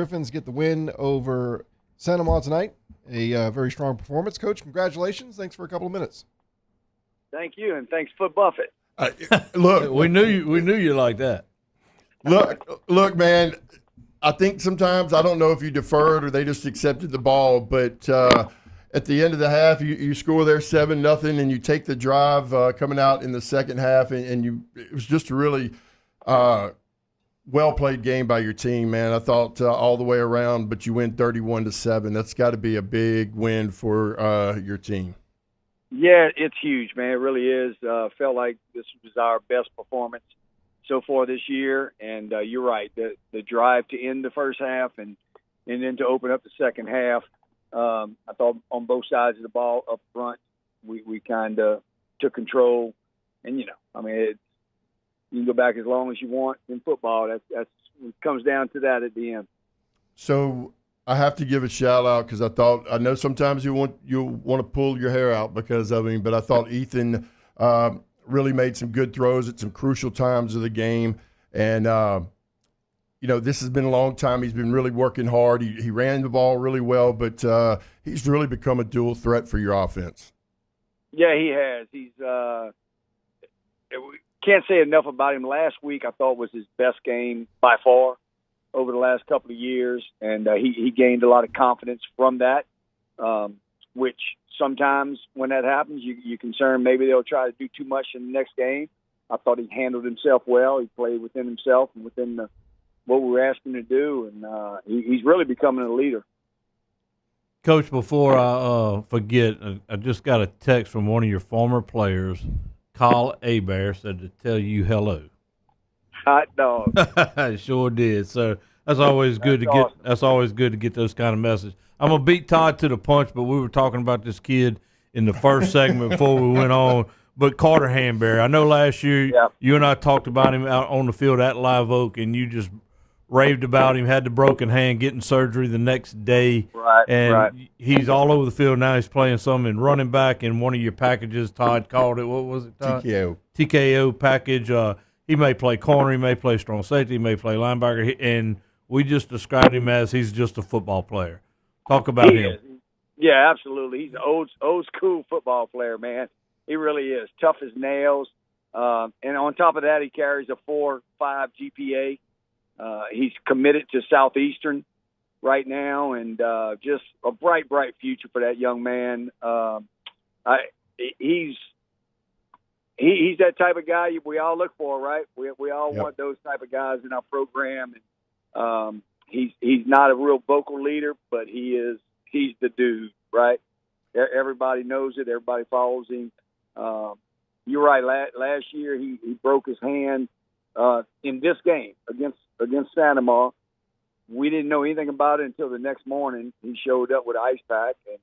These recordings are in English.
Griffins get the win over Santa Maria tonight. A very strong performance. Coach, congratulations. Thanks for a couple of minutes. Thank you, and thanks, Foot Buffett. Look, We knew you like that. look, man. I think sometimes I don't know if you deferred or they just accepted the ball, but at the end of the half, you score there 7-0, and you take the drive coming out in the second half, and it was just a really well played game by your team, man. I thought all the way around, but you win 31-7. That's got to be a big win for your team. Yeah, it's huge, man. It really is. Felt like this was our best performance so far this year, and you're right. The drive to end the first half and then to open up the second half, I thought on both sides of the ball up front, we kind of took control. And, you can go back as long as you want in football. That's it comes down to that at the end. So I have to give a shout out because I know sometimes you want to pull your hair out because of him, but I thought Ethan really made some good throws at some crucial times of the game. And, this has been a long time. He's been really working hard. He ran the ball really well, but he's really become a dual threat for your offense. Yeah, he has. He's can't say enough about him. Last week I thought was his best game by far over the last couple of years, and he gained a lot of confidence from that, which sometimes when that happens, you're concerned maybe they'll try to do too much in the next game. I thought he handled himself well. He played within himself and within what we were asking him to do, and he's really becoming a leader. Coach, before I forget, I just got a text from one of your former players, Kyle Abear, said to tell you hello. Hot dog. Sure did. So that's always good Awesome. That's always good to get those kind of messages. I'm gonna beat Todd to the punch, but we were talking about this kid in the first segment before we went on. But Carter Hanbury, I know last year you and I talked about him out on the field at Live Oak, and you just raved about him. Had the broken hand, getting surgery the next day, Right. He's all over the field now. He's playing some in running back in one of your packages. Todd called it. What was it, Todd? TKO package. He may play corner, he may play strong safety, he may play linebacker, and we just described him as he's just a football player. Talk about him. Yeah, absolutely. He's an old school football player, man. He really is. Tough as nails. And on top of that, he carries a 4.5 GPA. He's committed to Southeastern right now, and just a bright future for that young man. He's that type of guy we all look for, right? We all want those type of guys in our program. And he's not a real vocal leader, but he's the dude, right? Everybody knows it. Everybody follows him. You're right. Last year he broke his hand in this game against Santa Maria. We didn't know anything about it until the next morning. He showed up with an ice pack, and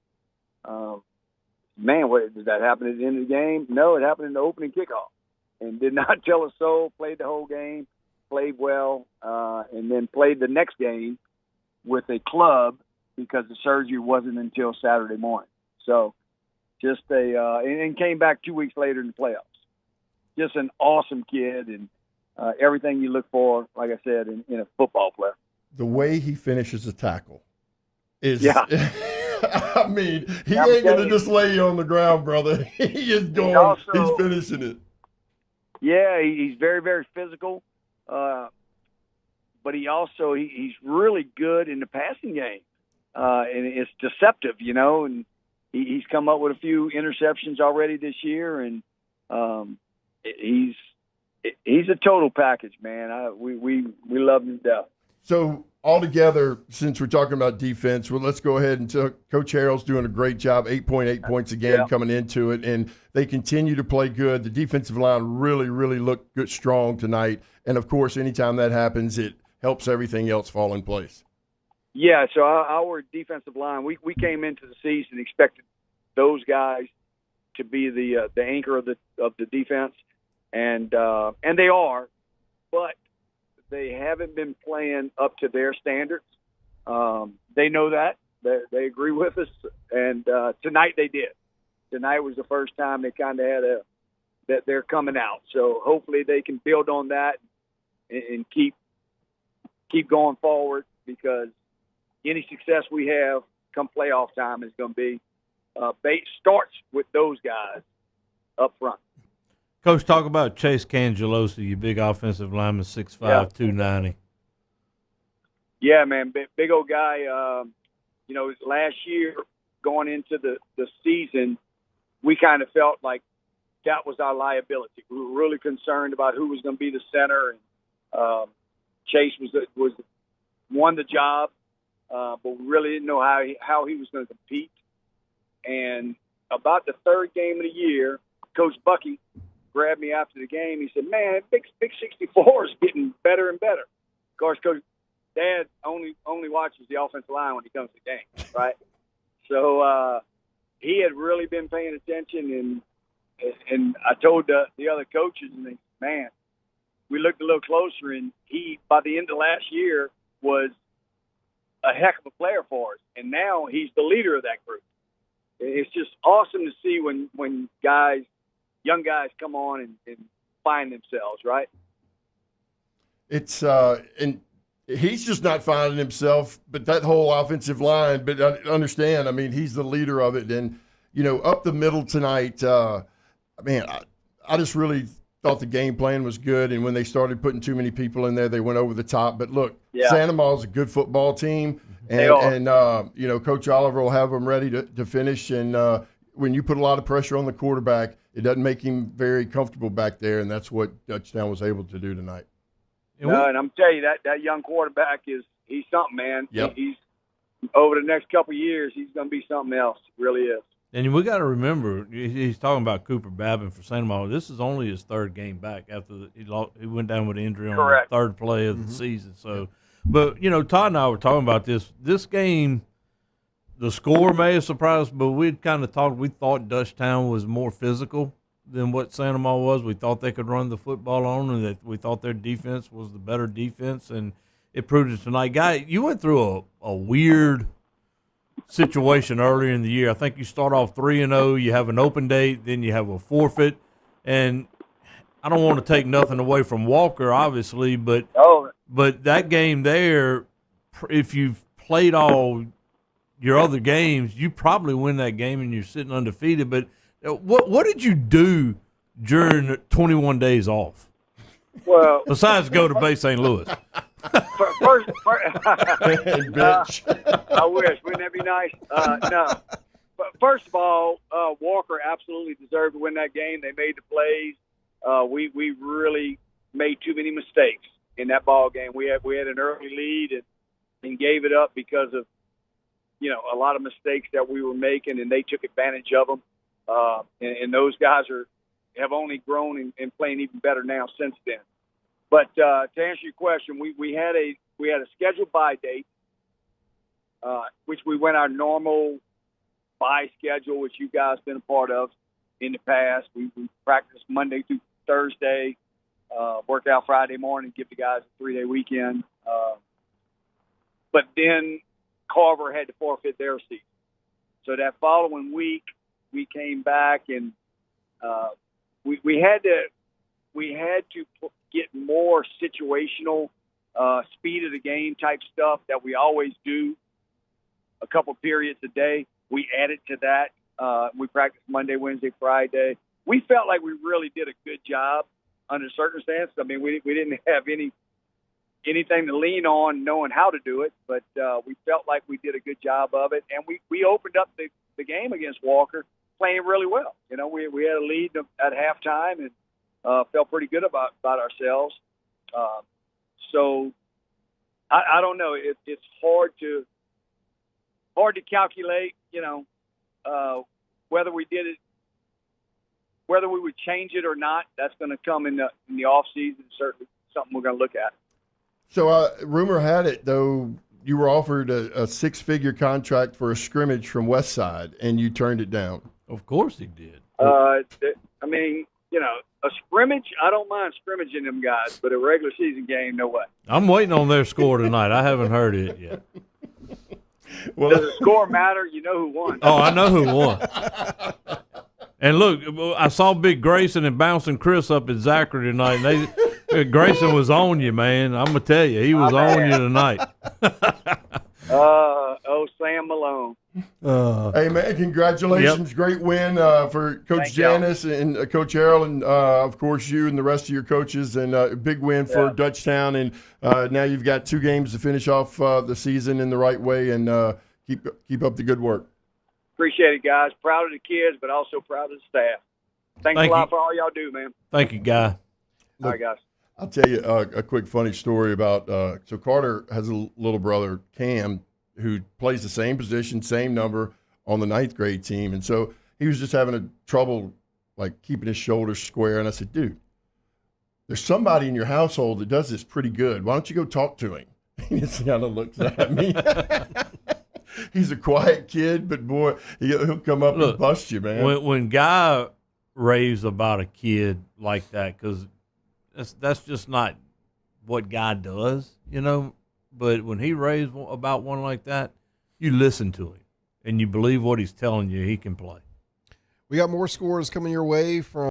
did that happen at the end of the game? No, it happened in the opening kickoff, and did not tell a soul. Played the whole game, played well, and then played the next game with a club because the surgery wasn't until Saturday morning. So just and came back 2 weeks later in the playoffs. Just an awesome kid, and everything you look for, like I said, in a football player. The way he finishes a tackle is I mean, he ain't going to just lay you on the ground, brother. He is going, he's finishing it. Yeah, he's very, very physical. But he's really good in the passing game. And it's deceptive, and he's come up with a few interceptions already this year. And he's a total package, man. We love him to death. So altogether, since we're talking about defense, well, let's go ahead and Coach Harrell's doing a great job, 8.8 points a game coming into it, and they continue to play good. The defensive line really, really looked good, strong tonight. And, of course, anytime that happens, it helps everything else fall in place. Yeah, so our defensive line, we came into the season expected those guys to be the anchor of the defense, and they are, but they haven't been playing up to their standards. They know that. They agree with us, and tonight they did. Tonight was the first time they kind of had that they're coming out. So hopefully they can build on that and keep going forward, because any success we have come playoff time is going to be starts with those guys up front. Coach, talk about Chase Cangelosi, your big offensive lineman, 6'5", 290. Yeah, man, big old guy. Last year going into the season, we kind of felt like that was our liability. We were really concerned about who was going to be the center, and Chase won the job, but we really didn't know how he was going to compete. And about the third game of the year, Coach Bucky grabbed me after the game. He said, "Man, big 64 is getting better and better." Of course, Coach Dad only watches the offensive line when he comes to games, right? So he had really been paying attention, and I told the other coaches, and they, man, we looked a little closer, and he, by the end of last year, was a heck of a player for us, and now he's the leader of that group. It's just awesome to see when young guys come on and find themselves, right? It's and he's just not finding himself, but that whole offensive line. But I understand, I mean, he's the leader of it, and up the middle tonight. I just really thought the game plan was good, and when they started putting too many people in there, they went over the top. But look, Santa Ma's a good football team, and Coach Oliver will have them ready to finish. And when you put a lot of pressure on the quarterback, it doesn't make him very comfortable back there, and that's what Dutchtown was able to do tonight. And I'm telling you, that young quarterback he's something, man. Yep. He's over the next couple of years, he's going to be something else. It really is. And we got to remember, he's talking about Cooper Babin for Santa Monica. This is only his third game back after he went down with an injury on the third play of the season. So, but Todd and I were talking about this. This game, the score may have surprised us, but we'd kind of talked. We thought Dutchtown was more physical than what Santa Monica was. We thought they could run the football on, and that we thought their defense was the better defense, and it proved it tonight. Guy, you went through a weird situation earlier in the year. I think you start off 3-0, you have an open date, then you have a forfeit, and I don't want to take nothing away from Walker, obviously, but that game there, if you've played all your other games, you probably win that game and you're sitting undefeated. But what did you do during 21 days off? Well, besides go to Bay St. Louis. First, I wish. Wouldn't that be nice? No. But first of all, Walker absolutely deserved to win that game. They made the plays. We really made too many mistakes in that ball game. We had an early lead and gave it up because of a lot of mistakes that we were making, and they took advantage of them. And those guys have only grown and playing even better now since then. But to answer your question, we had a scheduled bye date, which we went our normal bye schedule, which you guys been a part of in the past. We practiced Monday through Thursday, work out Friday morning, give the guys a 3-day weekend. But then Carver had to forfeit their season. So that following week, we came back and we had to get more situational speed of the game type stuff that we always do a couple periods a day. We added to that. We practiced Monday, Wednesday, Friday. We felt like we really did a good job under circumstances. I mean, we didn't have anything to lean on knowing how to do it, but we felt like we did a good job of it. And we opened up the game against Walker playing really well. We had a lead at halftime and felt pretty good about ourselves. So I don't know. It's hard to calculate, whether we did it, whether we would change it or not. That's going to come in the off season. Certainly something we're going to look at. So rumor had it, though, you were offered a 6-figure contract for a scrimmage from Westside, and you turned it down. Of course he did. I mean, a scrimmage, I don't mind scrimmaging them guys, but a regular season game, no way. I'm waiting on their score tonight. I haven't heard it yet. Well, does the score matter? You know who won. Oh, I know who won. And look, I saw Big Grayson and Bouncing Chris up at Zachary tonight. Grayson was on you, man. I'm going to tell you, he was on you tonight. Hey, man, congratulations. Great win for Coach Janice and Coach Harrell and, of course, you and the rest of your coaches. And a big win for Dutchtown. And now you've got 2 games to finish off the season in the right way. And keep up the good work. Appreciate it, guys. Proud of the kids, but also proud of the staff. Thanks a lot for all y'all do, man. Thank you, Guy. All right, guys. I'll tell you a quick funny story about so Carter has a little brother, Cam, who plays the same position, same number on the 9th grade team. And so he was just having a trouble, like, keeping his shoulders square. And I said, dude, there's somebody in your household that does this pretty good. Why don't you go talk to him? He just kind of looks at me. He's a quiet kid, but, boy, he'll come up and bust you, man. When Guy raves about a kid like that, because that's just not what Guy does, you know. But when he raves about one like that, you listen to him and you believe what he's telling you. He can play. We got more scores coming your way from